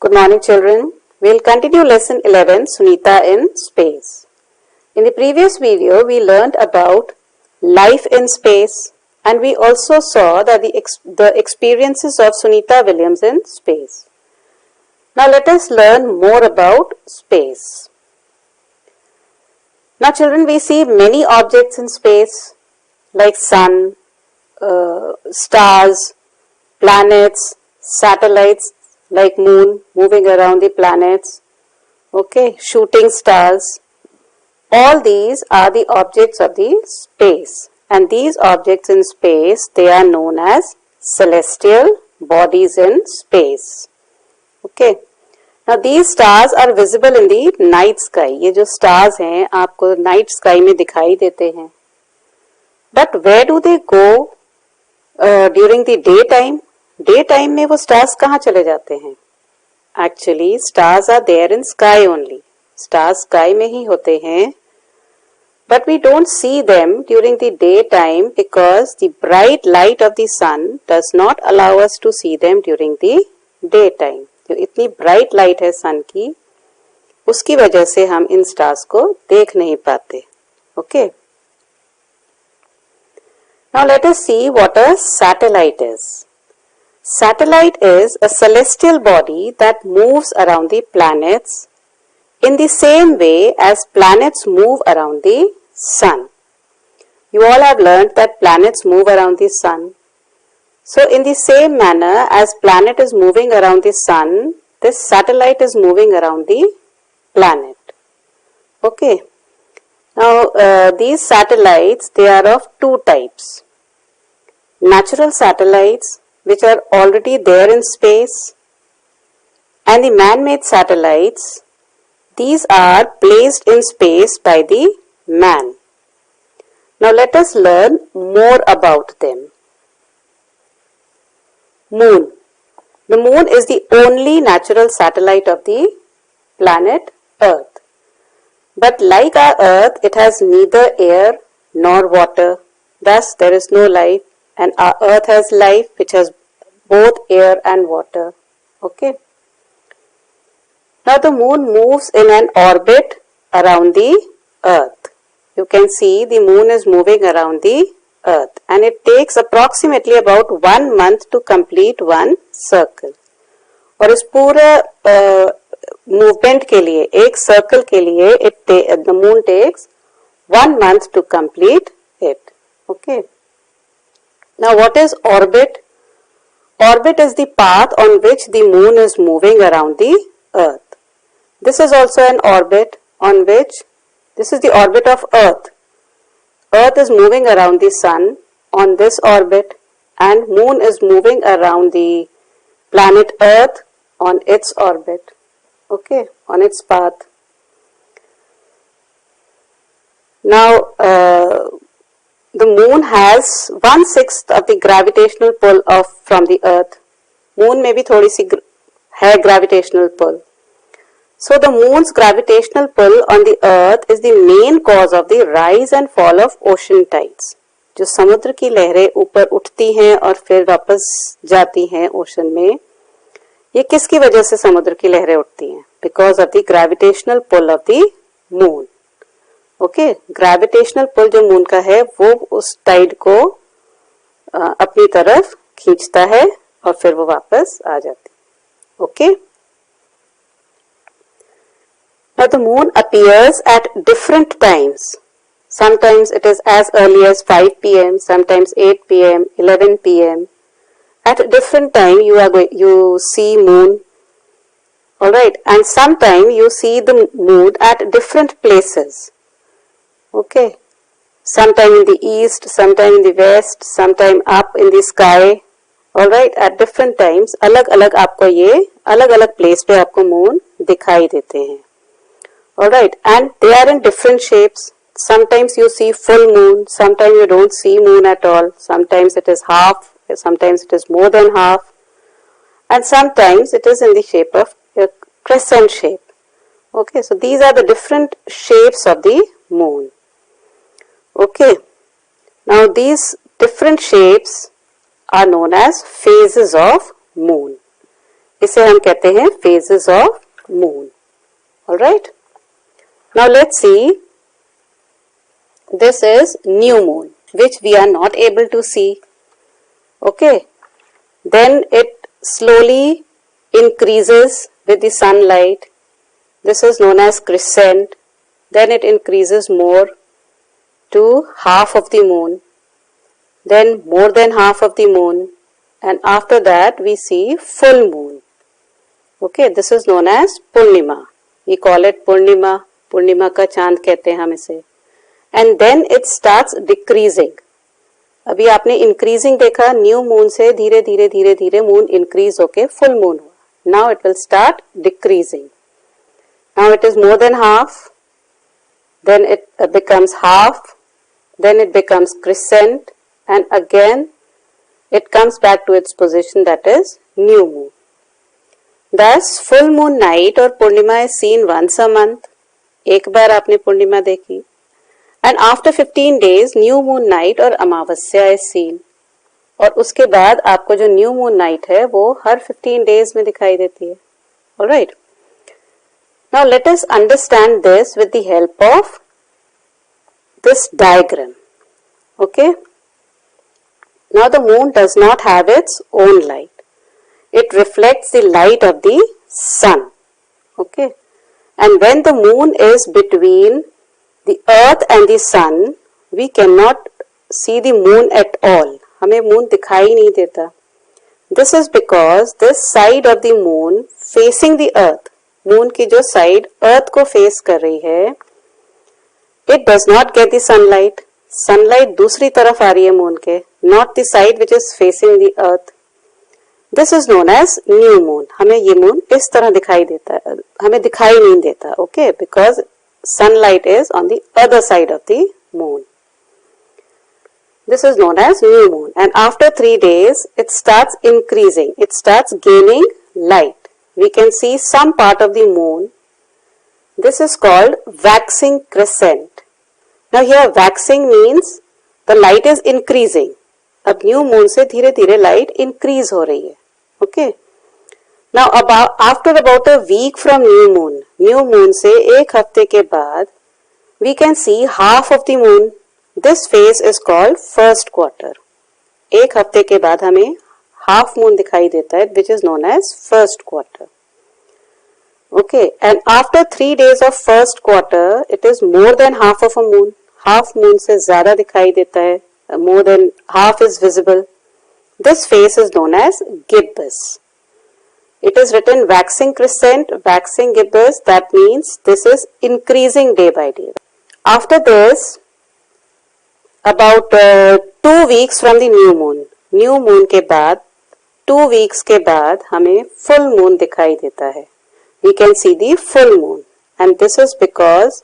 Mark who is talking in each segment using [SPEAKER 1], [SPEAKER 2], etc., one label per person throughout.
[SPEAKER 1] Good morning, children. We'll continue lesson 11, Sunita in Space. In the previous video, we learned about life in space and we also saw that the experiences of Sunita Williams in space. Now let us learn more about space. Now children, we see many objects in space like sun, stars, planets, satellites like moon moving around the planets, shooting stars. All these are the objects of the space, and these objects in space, they are known as celestial bodies in space. Now these stars are visible in the night sky. ये जो stars हैं आपको night sky में दिखाई देते हैं. But where do they go during the daytime? Daytime में वो stars कहाँ चले जाते हैं? Actually, stars are there in sky only. Stars sky में ही होते हैं. But we don't see them during the daytime because the bright light of the sun does not allow us to see them during the daytime. जो इतनी bright light है sun की, उसकी वजह से हम इन stars को देख नहीं पाते. Okay. Now let us see what a satellite is. Satellite is a celestial body that moves around the planets in the same way as planets move around the sun. You all have learned that planets move around the sun. So in the same manner as planet is moving around the sun, this satellite is moving around the planet. Okay. Now these satellites, they are of two types. Natural satellites, which are already there in space, and the man-made satellites, these are placed in space by the man. Now let us learn more about them. Moon. The moon is the only natural satellite of the planet Earth. But like our Earth, it has neither air nor water. Thus there is no life. And our Earth has life which has both air and water. Okay. Now the moon moves in an orbit around the Earth. You can see the moon is moving around the Earth and it takes approximately about 1 month to complete one circle. और इस पूरे movement के लिए, एक circle के लिए, the moon takes 1 month to complete it. Okay. Now what is orbit? Orbit is the path on which the moon is moving around the Earth. This is also an orbit on which, this is the orbit of Earth. Earth is moving around the sun on this orbit and moon is moving around the planet Earth on its orbit. Okay, on its path. Now, the moon has 1/6 of the gravitational pull from the Earth. Moon में भी थोड़ी सी है gravitational pull. So the moon's gravitational pull on the Earth is the main cause of the rise and fall of ocean tides. जो समुद्र की लहरें ऊपर उठती हैं और फिर वापस जाती हैं ओशन में, ये किसकी वजह से समुद्र की लहरें उठती हैं? Because of the gravitational pull of the moon. Okay, gravitational pull जो मून का है वो उस टाइड को अपनी तरफ खींचता है और फिर वो वापस आ जाती है. Okay. Now the moon appears at different times. Sometimes it is as early as 5 p.m., sometimes 8 p.m., 11 p.m. At different time you see moon. Alright, and sometime you see the moon at different places. Okay, sometime in the east, sometime in the west, sometime up in the sky. Alright, at different times, अलग-अलग आपको ये अलग-अलग place पे आपको moon दिखाई देते हैं. Alright, and they are in different shapes. Sometimes you see full moon, sometimes you don't see moon at all. Sometimes it is half, sometimes it is more than half, and sometimes it is in the shape of a crescent shape. Okay, so these are the different shapes of the moon. Okay, now these different shapes are known as phases of moon. इसे हम कहते हैं phases of moon. Alright. Now let's see. This is new moon, which we are not able to see. Okay. Then it slowly increases with the sunlight. This is known as crescent. Then it increases more to half of the moon. Then more than half of the moon. And after that we see full moon. Okay, this is known as Purnima. We call it Purnima. Purnima का चांद कहते हैं हम इसे. And then it starts decreasing. अभी आपने increasing देखा, new moon से धीरे धीरे धीरे धीरे मून increase होके full moon हुआ. Now it will start decreasing. Now it is more than half. Then it becomes half. Then it becomes crescent. And again it comes back to its position, that is new moon. Thus full moon night or Purnima is seen once a month. एक बार आपने पूर्णिमा देखी. And after 15 days new moon night और अमावस्या is seen. और उसके बाद आपको जो new moon night है वो हर 15 days में दिखाई देती है. Alright. Now let us understand this with the help of this diagram. Okay. Now the moon does not have its own light. It reflects the light of the sun. Okay. And when the moon is between the earth and the sun, we cannot see the moon at all. हमें moon दिखाई नहीं देता. This is because this side of the moon facing the earth, moon की जो side अर्थ को face कर रही है, it does not get the sunlight. Sunlight दूसरी तरफ आ रही है मून के, not the side which is facing the earth. This is known as new moon. हमें ये मून इस तरह दिखाई देता है, हमें दिखाई नहीं देता. Okay, because sunlight is on the other side of the moon. This is known as new moon. And after 3 days, it starts increasing. It starts gaining light. We can see some part of the moon. This is called waxing crescent. Now here waxing means the light is increasing. अब new moon से धीरे धीरे light increase हो रही है. Okay. Now after about a week from new moon से एक हफ्ते के बाद we can see half of the moon. This phase is called first quarter. एक हफ्ते के बाद हमें हाफ मून दिखाई देता है, which is known as first quarter. Okay, and after 3 days of first quarter, it is more than half of a moon. Half moon से ज़्यादा दिखाई देता है. More than half is visible. This phase is known as gibbous. It is written waxing crescent, waxing gibbous. That means this is increasing day by day. After this, about 2 weeks from the new moon के बाद 2 weeks के बाद हमें full moon दिखाई देता है. We can see the full moon, and this is because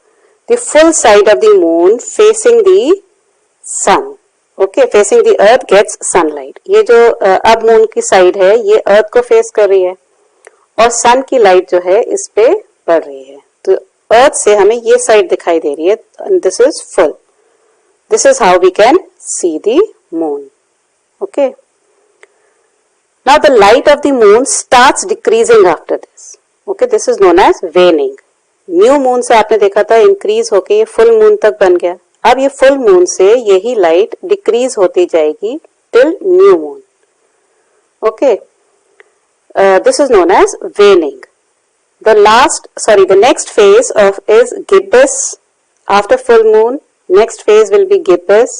[SPEAKER 1] the full side of the moon facing the sun, okay, facing the earth gets sunlight. ये जो अब मून की साइड है ये अर्थ को फेस कर रही है और सन की लाइट जो है इस पे पड़ रही है, तो अर्थ से हमें ये साइड दिखाई दे रही है. This is full. This is how we can see the moon. Okay. Now the light of the moon starts decreasing after this. Okay, this is known as waning. New moon से आपने देखा था increase होके ये full moon तक बन गया. अब ये फुल मून से यही लाइट डिक्रीज होती जाएगी till new moon. Okay, this is known as waning. The next phase is gibbous. After full moon, next phase will be gibbous,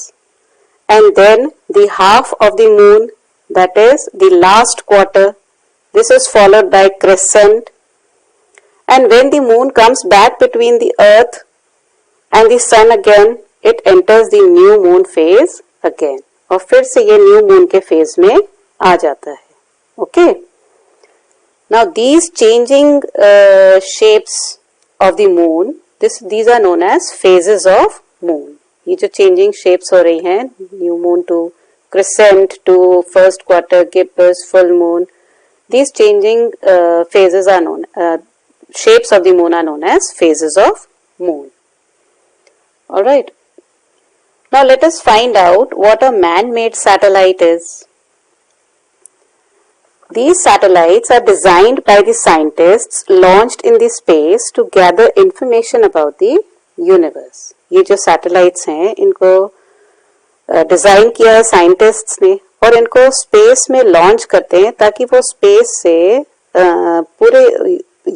[SPEAKER 1] and then the half of the moon, that is the last quarter. This is followed by crescent. And when the moon comes back between the earth and the sun again, it enters the new moon phase again. और फिर से ये new moon के phase में आ जाता है. Okay. Now these changing shapes of the moon, these are known as phases of moon. ये जो changing shapes हो रही हैं, new moon to crescent to first quarter, gibbous, full moon, these changing phases are known. Shapes of the moon are known as phases of moon. Alright. Now let us find out what a man-made satellite is. These satellites are designed by the scientists launched in the space to gather information about the universe. ये जो satellites हैं इनको design किया scientists ने और इनको space में launch करते हैं ताकि वो स्पेस से पूरे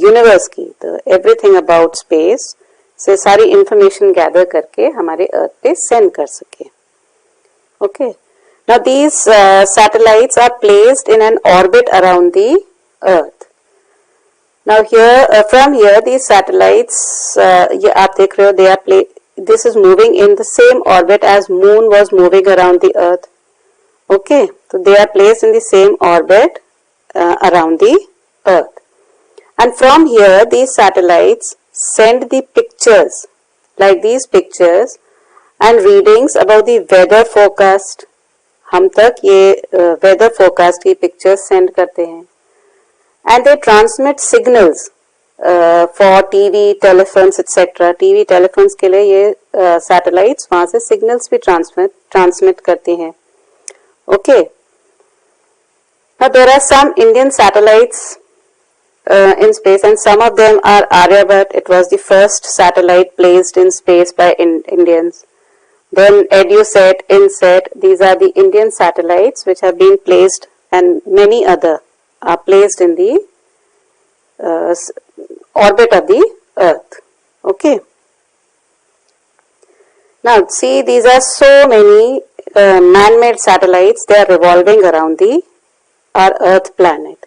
[SPEAKER 1] यूनिवर्स की तो एवरीथिंग अबाउट स्पेस से सारी इंफॉर्मेशन गैदर करके हमारे अर्थ पे सेंड कर सके. Okay, now these satellites are placed in an orbit around the earth. Now here from here these satellites ये आप देख रहे हो they are this is moving in the same orbit as moon was moving around the earth. Okay, so they are placed in the same orbit around the earth, and from here these satellites send the pictures like these pictures and readings about the weather forecast. हम तक ये weather forecast की pictures send करते हैं, and they transmit signals for TV, telephones, etc. TV, telephones के लिए ये satellites वहाँ से signals भी transmit करती हैं. Okay. Now there are some Indian satellites in space, and some of them are Aryabhat. It was the first satellite placed in space by Indians. Then EduSat, InSat. These are the Indian satellites which have been placed, and many other are placed in the orbit of the earth. Okay. Now see, these are so many man-made satellites. They are revolving around our earth planet.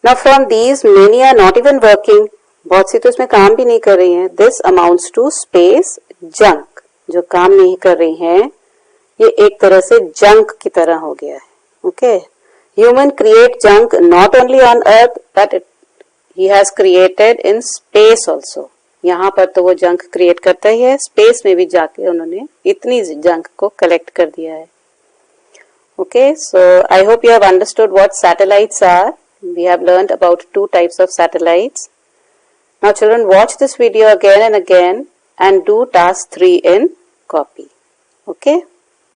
[SPEAKER 1] Now from these many are not even working. बहुत सी तो इसमें काम भी नहीं कर रही हैं. This amounts to space junk. जो काम नहीं कर रही हैं ये एक तरह से junk की तरह हो गया है. Okay. Human create junk not only on earth but he has created in space also. यहाँ पर तो वो जंक क्रिएट करता ही है, स्पेस में भी जाके उन्होंने इतनी जंक को कलेक्ट कर दिया है. Okay, so I hope you have understood what satellites are. We have learned about 2 types of satellites. Now children, watch this video again and again and do task 3 in copy. Okay.